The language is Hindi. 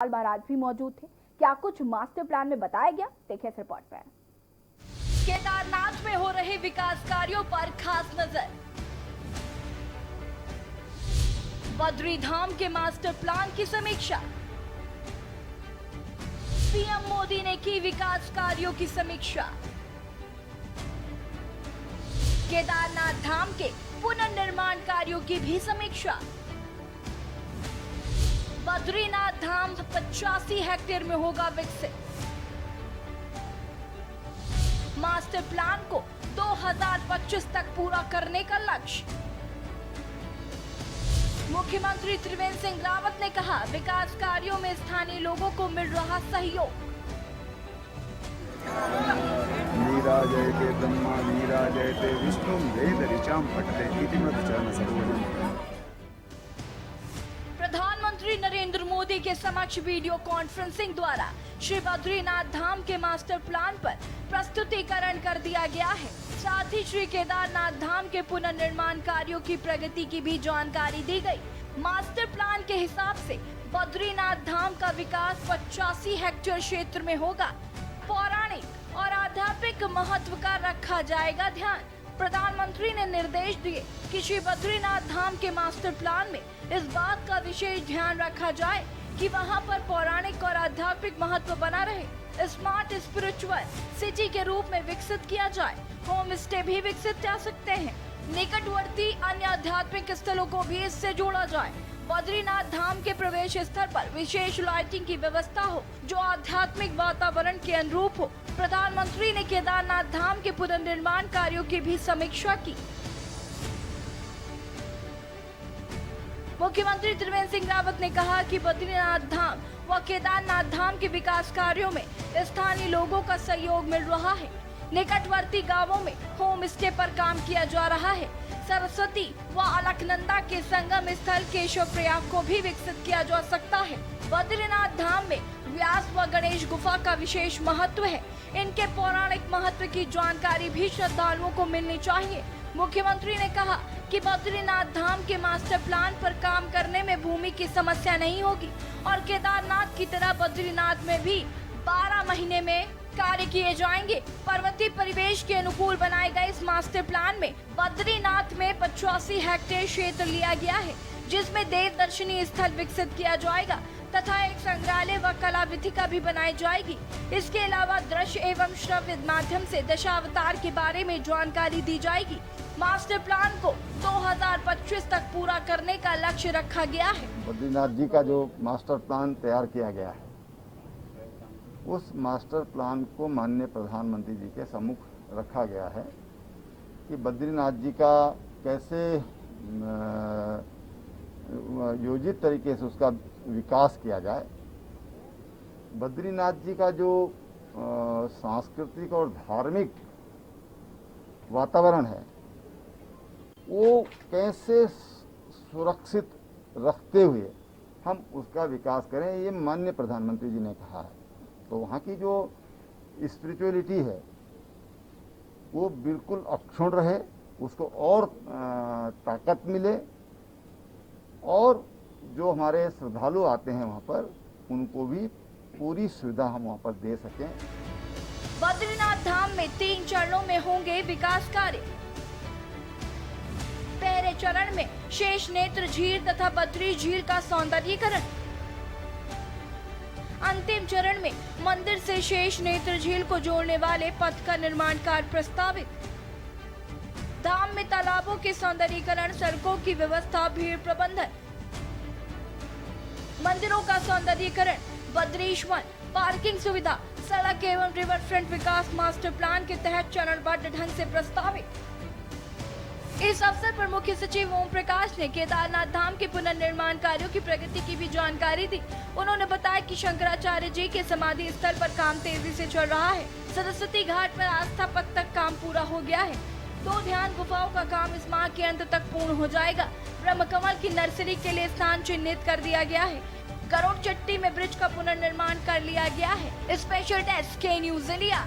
महाराज भी मौजूद थे। क्या कुछ मास्टर प्लान में बताया गया, देखिए इस रिपोर्ट में। केदारनाथ में हो रहे विकास कार्यों पर खास नजर। बद्री धाम के मास्टर प्लान की समीक्षा। पीएम मोदी ने की विकास कार्यों की समीक्षा। केदारनाथ धाम के पुनर्निर्माण कार्यों की भी समीक्षा। बद्रीनाथ धाम 85 हेक्टेयर में होगा विकसित। मास्टर प्लान को 2025 तक पूरा करने का लक्ष्य। मुख्यमंत्री त्रिवेंद्र सिंह रावत ने कहा, विकास कार्यों में स्थानीय लोगों को मिल रहा सहयोग। वीरा जयते ब्रह्मा वीरा जयते विष्णु वेद ऋचाम पठते इति मत चरण सरोज। प्रधानमंत्री नरेंद्र मोदी के समक्ष वीडियो कॉन्फ्रेंसिंग द्वारा श्री बद्रीनाथ धाम के मास्टर प्लान पर प्रस्तुतिकरण कर दिया गया है। साथ ही श्री केदारनाथ धाम के पुनर्निर्माण कार्यों की प्रगति की भी जानकारी दी गई। मास्टर प्लान के हिसाब से बद्रीनाथ धाम का विकास 85 हेक्टेयर क्षेत्र में होगा। पौराणिक और आध्यात्मिक महत्व का रखा जाएगा ध्यान। प्रधानमंत्री ने निर्देश दिए कि श्री बद्रीनाथ धाम के मास्टर प्लान में इस बात का विशेष ध्यान रखा जाए कि वहां पर पौराणिक और आध्यात्मिक महत्व बना रहे। स्मार्ट स्पिरिचुअल सिटी के रूप में विकसित किया जाए। होम स्टे भी विकसित जा सकते हैं। निकटवर्ती अन्य आध्यात्मिक स्थलों को भी इससे जोड़ा जाए। बद्रीनाथ धाम के प्रवेश स्थल पर विशेष लाइटिंग की व्यवस्था हो जो आध्यात्मिक वातावरण के अनुरूप हो। प्रधानमंत्री ने केदारनाथ धाम के पुनर्निर्माण कार्यों की भी समीक्षा की। मुख्यमंत्री त्रिवेंद्र सिंह रावत ने कहा कि बद्रीनाथ धाम व केदारनाथ धाम के विकास कार्यों में स्थानीय लोगों का सहयोग मिल रहा है। निकटवर्ती गांवों में होम स्टे पर काम किया जा रहा है। सरस्वती व अलकनंदा के संगम स्थल केशव प्रयाग को भी विकसित किया जा सकता है। बद्रीनाथ धाम में व्यास व गणेश गुफा का विशेष महत्व है। इनके पौराणिक महत्व की जानकारी भी श्रद्धालुओं को मिलनी चाहिए। मुख्यमंत्री ने कहा कि बद्रीनाथ धाम के मास्टर प्लान पर काम करने में भूमि की समस्या नहीं होगी और केदारनाथ की तरह बद्रीनाथ में भी 12 महीने में कार्य किए जाएंगे। पर्वतीय परिवेश के अनुकूल बनाए गए इस मास्टर प्लान में बद्रीनाथ में 85 हेक्टेयर क्षेत्र लिया गया है, जिसमें देव दर्शनीय स्थल विकसित किया जाएगा तथा एक संग्रहालय व कला वीथिका भी बनाई जाएगी। इसके अलावा दृश्य एवं श्रव्य माध्यम से दशावतार के बारे में जानकारी दी जाएगी। मास्टर प्लान को 2025 तक पूरा करने का लक्ष्य रखा गया है। बद्रीनाथ जी का जो मास्टर प्लान तैयार किया गया है, उस मास्टर प्लान को माननीय प्रधानमंत्री जी के सम्मुख रखा गया है कि बद्रीनाथ जी का कैसे योजित तरीके से उसका विकास किया जाए। बद्रीनाथ जी का जो सांस्कृतिक और धार्मिक वातावरण है वो कैसे सुरक्षित रखते हुए हम उसका विकास करें, ये माननीय प्रधानमंत्री जी ने कहा है। तो वहाँ की जो स्पिरिचुअलिटी है वो बिल्कुल अक्षुण्ण रहे, उसको और ताकत मिले और जो हमारे श्रद्धालु आते हैं वहाँ पर उनको भी पूरी सुविधा हम वहाँ पर दे सकें। बद्रीनाथ धाम में 3 चरणों में होंगे विकास कार्य। पहले चरण में शेष नेत्र झील तथा बद्री झील का सौंदर्यीकरण। अंतिम चरण में मंदिर से शेष नेत्र झील को जोड़ने वाले पथ का निर्माण कार्य प्रस्तावित। धाम में तालाबों के सौंदर्यीकरण, सड़कों की व्यवस्था, भीड़ प्रबंधन, मंदिरों का सौंदर्यीकरण, बद्रीश्वन, पार्किंग सुविधा, सड़क एवं रिवर फ्रंट विकास मास्टर प्लान के तहत चरणबद्ध ढंग से प्रस्तावित। इस अवसर पर मुख्य सचिव ओम प्रकाश ने केदारनाथ धाम के पुनर्निर्माण कार्यों की प्रगति की भी जानकारी दी। उन्होंने बताया कि शंकराचार्य जी के समाधि स्थल पर काम तेजी से चल रहा है। सरस्वती घाट पर आस्था पथ तक काम पूरा हो गया है। 2 ध्यान गुफाओं का काम इस माह के अंत तक पूर्ण हो जाएगा। ब्रह्मकमल की नर्सरी के लिए स्थान चिन्हित कर दिया गया है। गरुड़ चट्टी में ब्रिज का पुनर्निर्माण कर लिया गया है। स्पेशल डेस्क के न्यूज़ इंडिया।